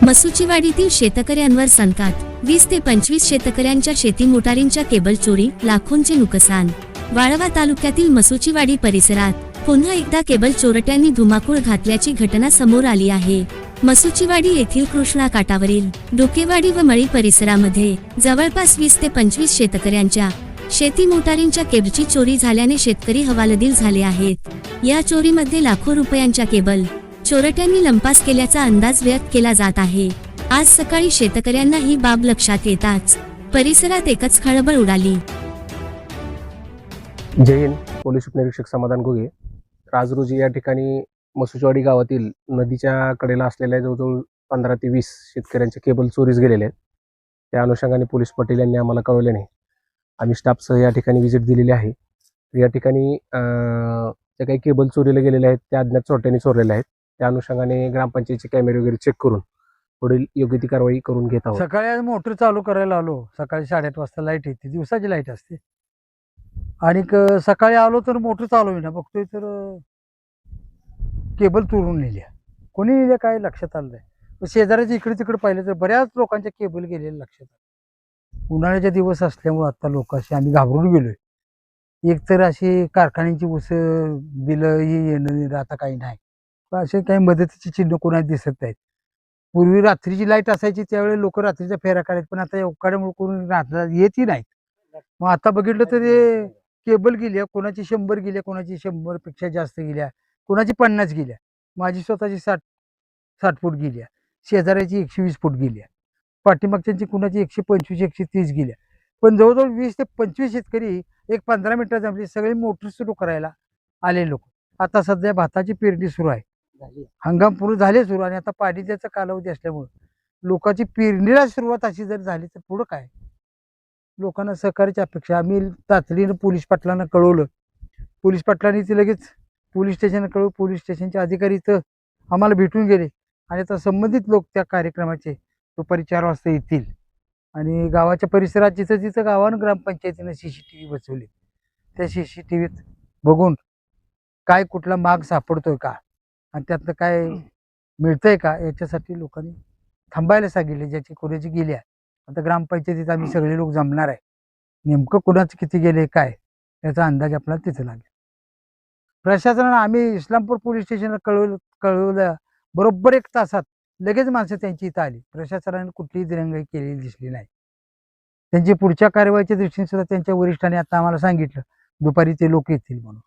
मसुचीवाडीतील शेतकऱ्यांवर संकट, 20 ते 25 शेतकऱ्यांच्या शेती मोटारींच्या केबल चोरी, लाखोंचे नुकसान। वाळवा तालुक्यातील मसुचीवाडी परिसरात पुन्हा एकदा केबल चोरट्यांनी धुमाकूळ घातल्याची घटना समोर आली आहे। मसुचीवाडी येथील कृष्णा काठावरील डोकेवाडी व मळी परिसरामध्ये जवळपास 20 ते 25 शेतकऱ्यांच्या शेती मोटारींच्या केबलची चोरी झाल्याने शेतकरी हवालदिल झाले आहेत। या चोरीमध्ये लाखो रुपयांच्या केबल चोरट्यांनी लंपास केल्याचा अंदाज व्यक्त केला जात आहे। आज सकाळी शेतकऱ्यांना ही बाब लक्षात येताच परिसरात एकच खळबळ उडाली। जय हिंद। पोलीस उपनिरीक्षक समाधान घुगे। आज रोजी या ठिकाणी मसुचीवाडी गावातील नदीच्या कडेला असलेल्या जवळजवळ 15 ते 20 शेतकऱ्यांचे केबल चोरीस गेलेले आहेत। त्या अनुषंगाने पोलीस पाटील यांनी आम्हाला कळवल्याने आम्ही स्टाफसह या ठिकाणी व्हिजिट दिलेली आहे। या ठिकाणी जे काही केबल चोरीला गेलेले आहेत त्या अज्ञात चोरट्यांनी चोरलेले आहेत। त्या अनुषंगाने ग्रामपंचायतीचे कॅमेरे वगैरे चेक करून पुढील योग्य ती कारवाई करून घेत आहोत। सकाळी आज मोटर चालू करायला आलो। सकाळी 8:30 वाजता लाईट येते, दिवसाची लाईट असते। आणि सकाळी आलो तर मोटर चालू होईना, बघतोय तर केबल चोरून नेल्या। कोणी नेल्या काय लक्षात आलं नाही। शेजाऱ्याच्या इकडे तिकडे पाहिलं तर बऱ्याच लोकांच्या केबल गेलेल्या लक्षात आलं। उन्हाळ्याचे दिवस असल्यामुळे आता लोक असे आम्ही घाबरून गेलोय। एक तर अशी कारखान्यांची बिलं येणं आता काही नाही, असे काही मदतीची चिन्ह कोणाला दिसत नाहीत। पूर्वी रात्रीची लाईट असायची त्यावेळी लोक रात्रीच्या फेऱ्या काढायचे, पण आता उकाड्यामुळे कोणी रात्र येतही नाहीत। मग आता बघितलं तर केबल गेल्या, कोणाची 100 गेल्या, कोणाची 100 पेक्षा जास्त गेल्या, कोणाची 50 गेल्या। माझी स्वतःची 60 फूट गेल्या, शेजाऱ्याची 120 फूट गेल्या, पाठीमागच्यांची कुणाची 125 130 गेल्या। पण जवळजवळ 20 ते 25 शेतकरी एक 15 मिनिटात जमले, सगळे मोटर सुरू करायला आले लोक। आता सध्या भाताची पेरणी सुरू आहे, हंगाम पूर्ण झाले सुरू, आणि आता पाणी त्याचा कालावधी असल्यामुळे लोकांची पेरणीला सुरुवात अशी जर झाली तर पुढं काय? लोकांना सहकार्याची अपेक्षा। आम्ही तातडीनं पोलीस पाटलांना कळवलं, पोलीस पाटलांनी ते लगेच पोलीस स्टेशनला कळवलं। पोलीस स्टेशनचे अधिकारी इथं आम्हाला भेटून गेले आणि आता संबंधित लोक त्या कार्यक्रमाचे दुपारी 4 वाजता येतील। आणि गावाच्या परिसरात जिथं जिथं गावानं ग्रामपंचायतीनं CCTV बसवले, त्या CCTVत बघून काय कुठला माग सापडतोय का आणि त्यातलं काय मिळतंय का याच्यासाठी लोकांनी थांबायला सांगितले। ज्याची कोणाची गेल्या, आता ग्रामपंचायतीत आम्ही सगळे लोक जमणार आहे, नेमकं कोणाचं किती गेले काय याचा अंदाज आपल्याला तिथं लागेल। प्रशासनानं आम्ही इस्लामपूर पोलीस स्टेशनला कळवलं बरोबर 1 तासात लगेच माणसं त्यांची इथं आली। प्रशासनाने कुठलीही दिरंगाई केलेली दिसली नाही। त्यांची पुढच्या कारवाईच्या दृष्टीने सुद्धा त्यांच्या वरिष्ठांनी आता आम्हाला सांगितलं दुपारी ते लोक येतील म्हणून।